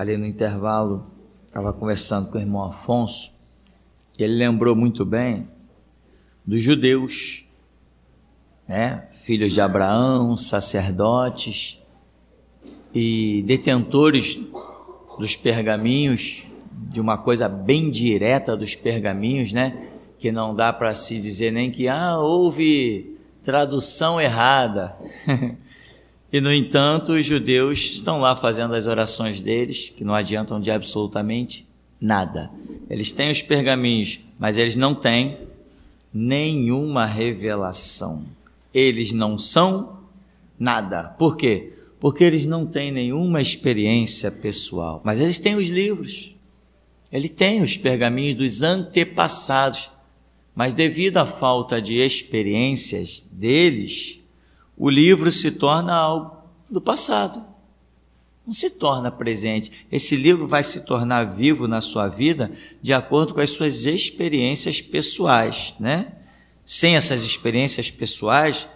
ali no intervalo, estava conversando com o irmão Afonso, e ele lembrou muito bem dos judeus, né? Filhos de Abraão, sacerdotes e detentores dos pergaminhos, de uma coisa bem direta dos pergaminhos, né? Que não dá para se dizer nem que houve tradução errada. E, no entanto, os judeus estão lá fazendo as orações deles, que não adiantam de absolutamente nada. Eles têm os pergaminhos, mas eles não têm nenhuma revelação. Eles não são nada. Por quê? Porque eles não têm nenhuma experiência pessoal. Mas eles têm os livros. Eles têm os pergaminhos dos antepassados. Mas devido à falta de experiências deles, o livro se torna algo do passado. Não se torna presente. Esse livro vai se tornar vivo na sua vida de acordo com as suas experiências pessoais, né? Sem essas experiências pessoais,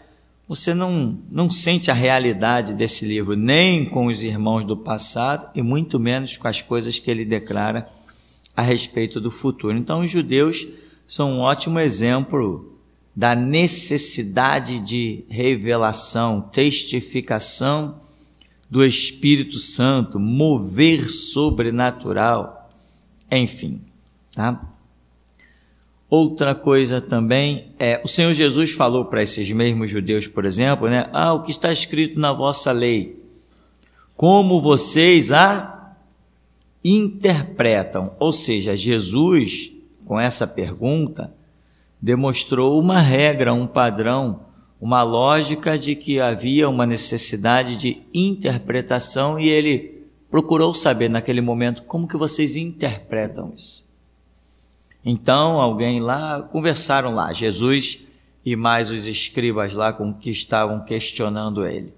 você não sente a realidade desse livro, nem com os irmãos do passado e muito menos com as coisas que ele declara a respeito do futuro. Então, os judeus são um ótimo exemplo da necessidade de revelação, testificação do Espírito Santo, mover sobrenatural, enfim, tá? Outra coisa também o Senhor Jesus falou para esses mesmos judeus, por exemplo, né? O que está escrito na vossa lei, como vocês a interpretam? Ou seja, Jesus, com essa pergunta, demonstrou uma regra, um padrão, uma lógica de que havia uma necessidade de interpretação e ele procurou saber naquele momento como que vocês interpretam isso. Então, alguém lá, conversaram lá, Jesus e mais os escribas lá com que estavam questionando ele.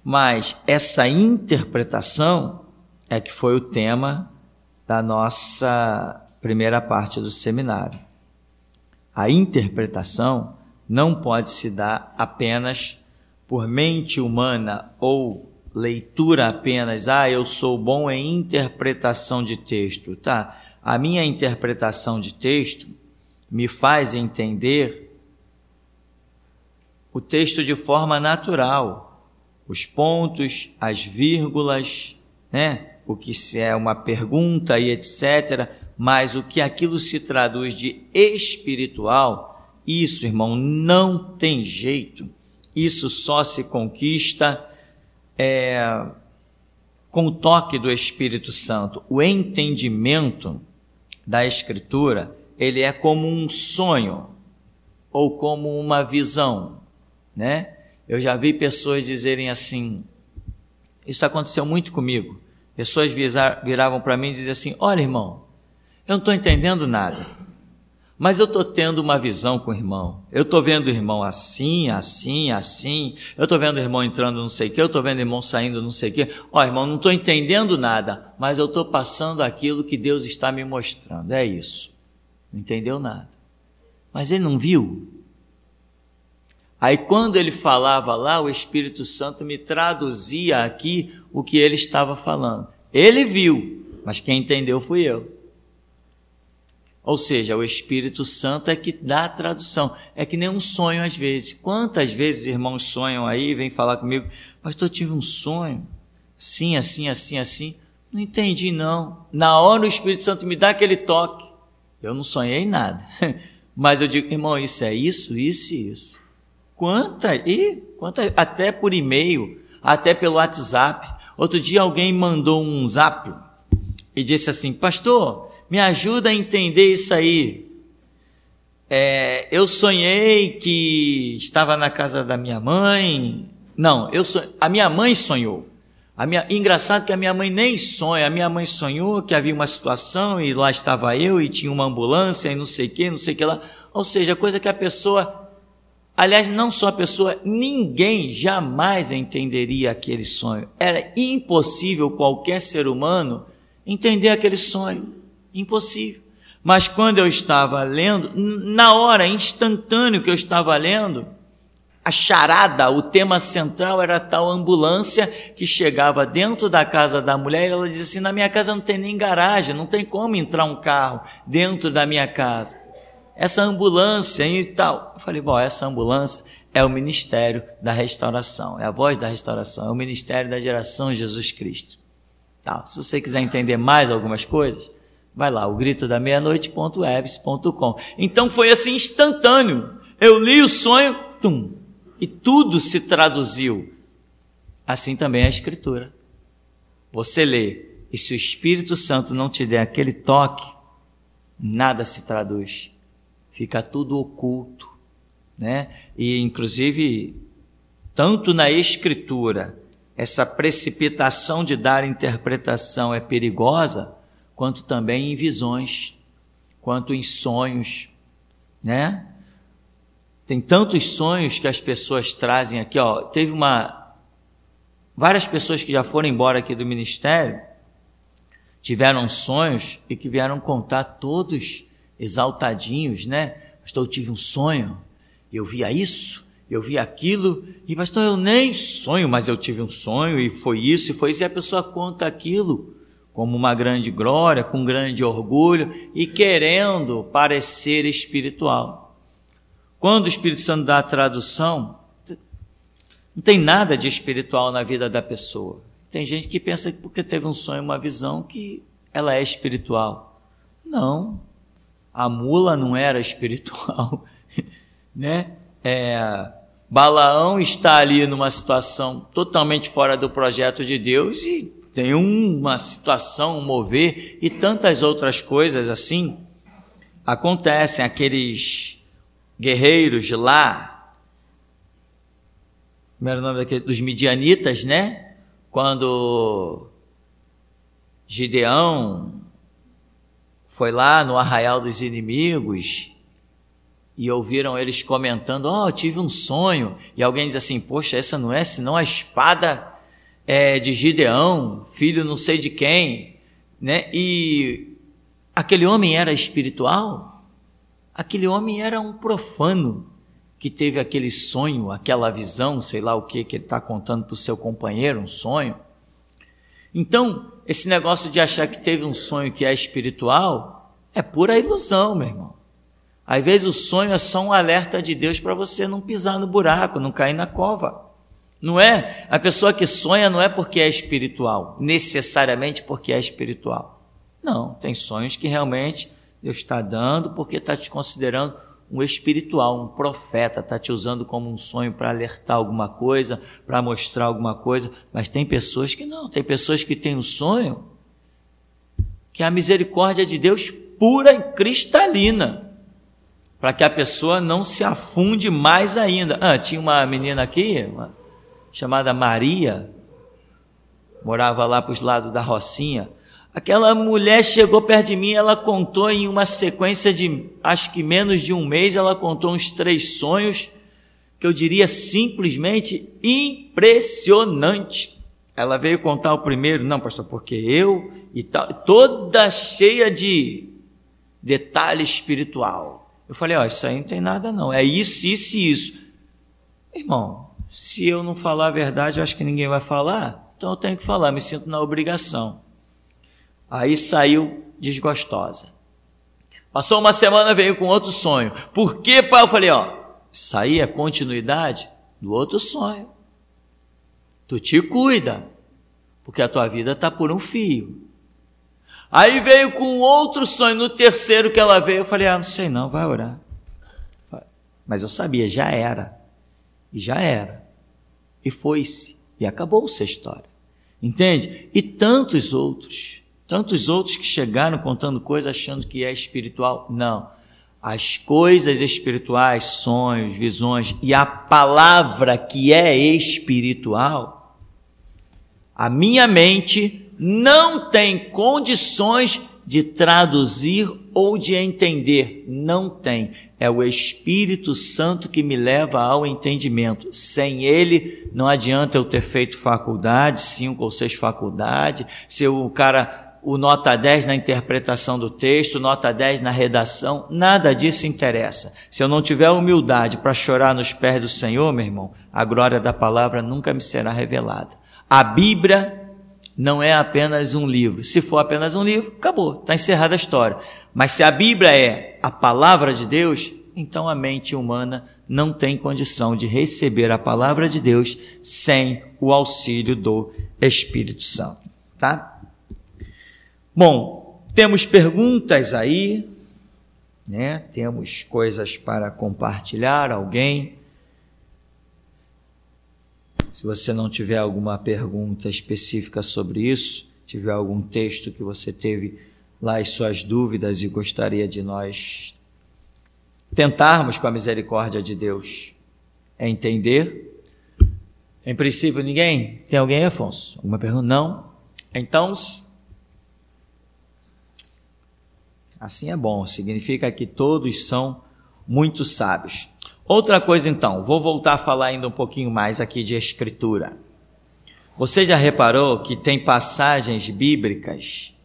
Mas essa interpretação é que foi o tema da nossa primeira parte do seminário. A interpretação não pode se dar apenas por mente humana ou leitura apenas. Eu sou bom em interpretação de texto, tá? A minha interpretação de texto me faz entender o texto de forma natural, os pontos, as vírgulas, né? O que se é uma pergunta e etc., mas o que aquilo se traduz de espiritual, isso, irmão, não tem jeito. Isso só se conquista com o toque do Espírito Santo. O entendimento da Escritura, ele é como um sonho ou como uma visão, né? Eu já vi pessoas dizerem assim, isso aconteceu muito comigo, pessoas viravam para mim e diziam assim, olha, irmão, eu não estou entendendo nada, mas eu estou tendo uma visão com o irmão, eu estou vendo o irmão assim, assim, assim, eu estou vendo o irmão entrando não sei o que, eu estou vendo o irmão saindo não sei o que, irmão, não estou entendendo nada, mas eu estou passando aquilo que Deus está me mostrando, é isso, não entendeu nada, mas ele não viu. Aí quando ele falava lá, o Espírito Santo me traduzia aqui o que ele estava falando, ele viu, mas quem entendeu fui eu. Ou seja, o Espírito Santo é que dá a tradução. É que nem um sonho às vezes. Quantas vezes irmãos sonham aí, vêm falar comigo, pastor, eu tive um sonho, assim, assim, assim, assim. Não entendi não. Na hora o Espírito Santo me dá aquele toque. Eu não sonhei nada. Mas eu digo, irmão, isso é isso, isso e isso. Quantas? Até por e-mail, até pelo WhatsApp. Outro dia alguém mandou um zap e disse assim, pastor, me ajuda a entender isso aí. Eu sonhei que estava na casa da minha mãe. Não, a minha mãe sonhou. Engraçado que a minha mãe nem sonha. A minha mãe sonhou que havia uma situação e lá estava eu e tinha uma ambulância e não sei o que lá. Ou seja, coisa que a pessoa, aliás, não só a pessoa, ninguém jamais entenderia aquele sonho. Era impossível qualquer ser humano entender aquele sonho. Impossível. Mas quando eu estava lendo, na hora, instantâneo que eu estava lendo, a charada, o tema central era a tal ambulância que chegava dentro da casa da mulher e ela dizia assim, na minha casa não tem nem garagem, não tem como entrar um carro dentro da minha casa. Essa ambulância e tal. Eu falei, bom, essa ambulância é o ministério da restauração, é a voz da restauração, é o ministério da geração de Jesus Cristo. Tá. Se você quiser entender mais algumas coisas, vai lá, o gritodameianoite.webs.com. Então foi assim instantâneo. Eu li o sonho, e tudo se traduziu. Assim também é a Escritura. Você lê, e se o Espírito Santo não te der aquele toque, nada se traduz. Fica tudo oculto, né? E inclusive, tanto na Escritura, essa precipitação de dar interpretação é perigosa, quanto também em visões, quanto em sonhos, né? Tem tantos sonhos que as pessoas trazem aqui, ó. Teve várias pessoas que já foram embora aqui do ministério, tiveram sonhos e que vieram contar todos exaltadinhos, né? Pastor, eu tive um sonho, eu via isso, eu via aquilo, e pastor, eu nem sonho, mas eu tive um sonho, e foi isso, e a pessoa conta aquilo como uma grande glória, com grande orgulho, e querendo parecer espiritual. Quando o Espírito Santo dá a tradução, não tem nada de espiritual na vida da pessoa. Tem gente que pensa que porque teve um sonho, uma visão, que ela é espiritual. Não, a mula não era espiritual, né? Balaão está ali numa situação totalmente fora do projeto de Deus e tem uma situação, um mover e tantas outras coisas assim acontecem. Aqueles guerreiros lá, como era o nome dos midianitas, né? Quando Gideão foi lá no arraial dos inimigos e ouviram eles comentando, eu tive um sonho, e alguém diz assim, poxa, essa não é senão a espada de Gideão, filho não sei de quem, né? E aquele homem era espiritual? Aquele homem era um profano que teve aquele sonho, aquela visão, sei lá o que ele está contando para o seu companheiro, um sonho. Então, esse negócio de achar que teve um sonho que é espiritual é pura ilusão, meu irmão. Às vezes o sonho é só um alerta de Deus para você não pisar no buraco, não cair na cova. Não é? A pessoa que sonha não é porque é espiritual, necessariamente porque é espiritual. Não, tem sonhos que realmente Deus está dando porque está te considerando um espiritual, um profeta, está te usando como um sonho para alertar alguma coisa, para mostrar alguma coisa, mas tem pessoas que não, tem pessoas que têm um sonho que é a misericórdia de Deus pura e cristalina, para que a pessoa não se afunde mais ainda. Tinha uma menina aqui, chamada Maria, morava lá para os lados da Rocinha. Aquela mulher chegou perto de mim, ela contou em uma sequência de, acho que menos de um mês, ela contou uns 3 sonhos, que eu diria simplesmente impressionante. Ela veio contar o primeiro, não pastor, porque eu e tal, toda cheia de detalhe espiritual. Eu falei, isso aí não tem nada não, é isso, isso e isso. Irmão, se eu não falar a verdade, eu acho que ninguém vai falar, então eu tenho que falar, me sinto na obrigação. Aí saiu desgostosa. Passou uma semana, veio com outro sonho. Por que, pai? Eu falei, isso aí é continuidade do outro sonho. Tu te cuida, porque a tua vida está por um fio. Aí veio com outro sonho, no terceiro que ela veio, eu falei, não sei não, vai orar. Mas eu sabia, já era. E já era. E foi-se. E acabou-se a história. Entende? E tantos outros que chegaram contando coisas achando que é espiritual. Não. As coisas espirituais, sonhos, visões e a palavra que é espiritual, a minha mente não tem condições de traduzir ou de entender. Não tem. É o Espírito Santo que me leva ao entendimento. Sem ele, não adianta eu ter feito faculdade, 5 ou 6 faculdades, ser o cara o nota 10 na interpretação do texto, nota 10 na redação, nada disso interessa. Se eu não tiver humildade para chorar nos pés do Senhor, meu irmão, a glória da palavra nunca me será revelada. A Bíblia não é apenas um livro. Se for apenas um livro, acabou, está encerrada a história. Mas se a Bíblia é a palavra de Deus, então a mente humana não tem condição de receber a palavra de Deus sem o auxílio do Espírito Santo, tá? Bom, temos perguntas aí, né? Temos coisas para compartilhar, alguém. Se você não tiver alguma pergunta específica sobre isso, tiver algum texto que você teve lá as suas dúvidas e gostaria de nós tentarmos com a misericórdia de Deus entender. Em princípio, ninguém? Tem alguém, Afonso? Alguma pergunta? Não? Então, assim é bom, significa que todos são muito sábios. Outra coisa então, vou voltar a falar ainda um pouquinho mais aqui de escritura. Você já reparou que tem passagens bíblicas,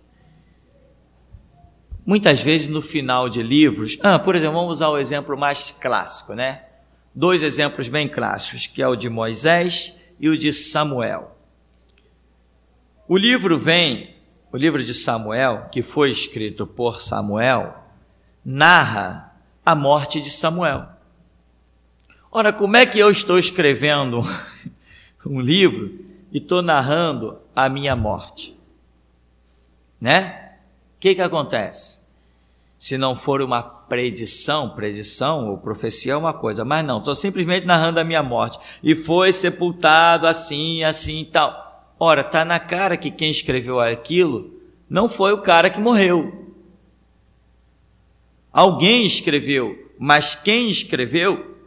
muitas vezes no final de livros, por exemplo, vamos usar o exemplo mais clássico, né? 2 exemplos bem clássicos, que é o de Moisés e o de Samuel. O livro de Samuel, que foi escrito por Samuel, narra a morte de Samuel. Ora, como é que eu estou escrevendo um livro e estou narrando a minha morte? Né? O que acontece? Se não for uma predição ou profecia é uma coisa, mas não, estou simplesmente narrando a minha morte. E foi sepultado assim e tal. Ora, está na cara que quem escreveu aquilo não foi o cara que morreu. Alguém escreveu, mas quem escreveu,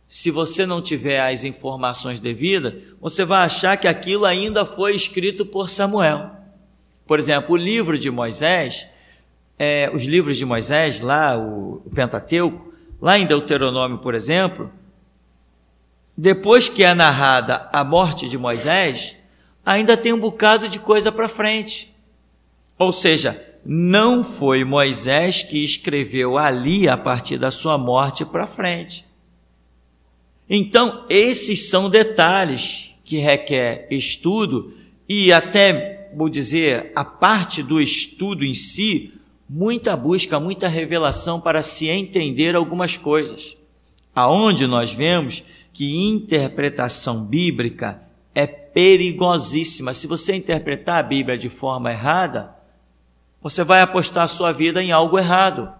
se você não tiver as informações devidas, você vai achar que aquilo ainda foi escrito por Samuel. Por exemplo, o livro de Moisés, os livros de Moisés, lá o Pentateuco, lá em Deuteronômio, por exemplo, depois que é narrada a morte de Moisés, ainda tem um bocado de coisa para frente. Ou seja, não foi Moisés que escreveu ali a partir da sua morte para frente. Então, esses são detalhes que requer estudo e até, vou dizer, a parte do estudo em si, muita busca, muita revelação para se entender algumas coisas. Aonde nós vemos que interpretação bíblica é perigosíssima. Se você interpretar a Bíblia de forma errada, você vai apostar a sua vida em algo errado.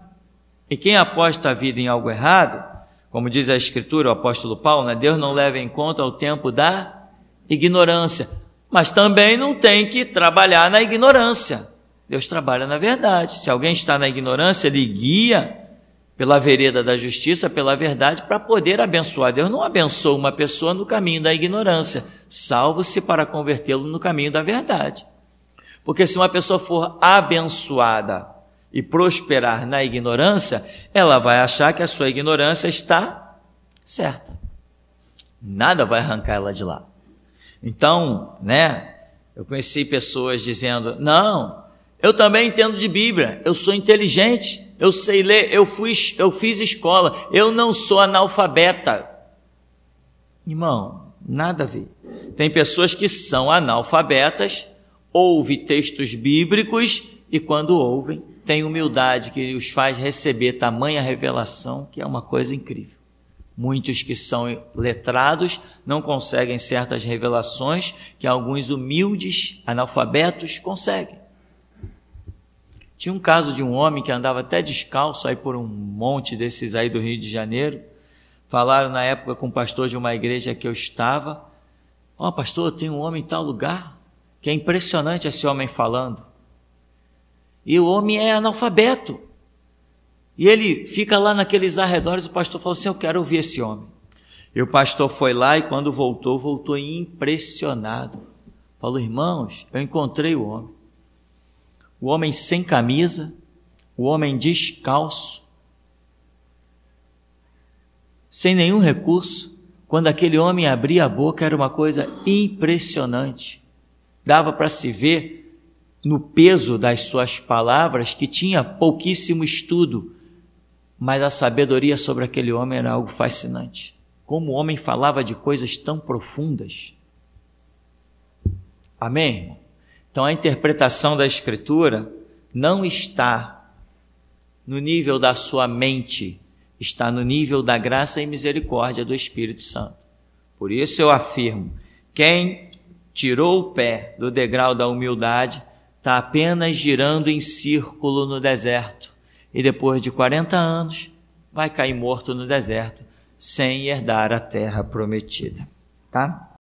E quem aposta a vida em algo errado, como diz a Escritura, o apóstolo Paulo, né? Deus não leva em conta o tempo da ignorância, mas também não tem que trabalhar na ignorância. Deus trabalha na verdade. Se alguém está na ignorância, Ele guia pela vereda da justiça, pela verdade, para poder abençoar. Deus não abençoa uma pessoa no caminho da ignorância, salvo-se para convertê-lo no caminho da verdade. Porque se uma pessoa for abençoada e prosperar na ignorância, ela vai achar que a sua ignorância está certa. Nada vai arrancar ela de lá. Então, né, eu conheci pessoas dizendo, não, eu também entendo de Bíblia, eu sou inteligente, eu sei ler, eu fiz escola, eu não sou analfabeta. Irmão, nada a ver. Tem pessoas que são analfabetas, ouvem textos bíblicos e quando ouvem, tem humildade que os faz receber tamanha revelação, que é uma coisa incrível. Muitos que são letrados não conseguem certas revelações que alguns humildes analfabetos conseguem. Tinha um caso de um homem que andava até descalço aí por um monte desses aí do Rio de Janeiro. Falaram na época com o pastor de uma igreja que eu estava, pastor, tem um homem em tal lugar, que é impressionante esse homem falando. E o homem é analfabeto. E ele fica lá naqueles arredores, o pastor falou assim, eu quero ouvir esse homem. E o pastor foi lá e quando voltou impressionado. Falou, irmãos, eu encontrei o homem. O homem sem camisa, o homem descalço, sem nenhum recurso. Quando aquele homem abria a boca, era uma coisa impressionante. Dava para se ver no peso das suas palavras, que tinha pouquíssimo estudo, mas a sabedoria sobre aquele homem era algo fascinante. Como o homem falava de coisas tão profundas. Amém, irmão? Então a interpretação da Escritura não está no nível da sua mente, está no nível da graça e misericórdia do Espírito Santo. Por isso eu afirmo, quem tirou o pé do degrau da humildade está apenas girando em círculo no deserto e depois de 40 anos vai cair morto no deserto sem herdar a terra prometida, tá?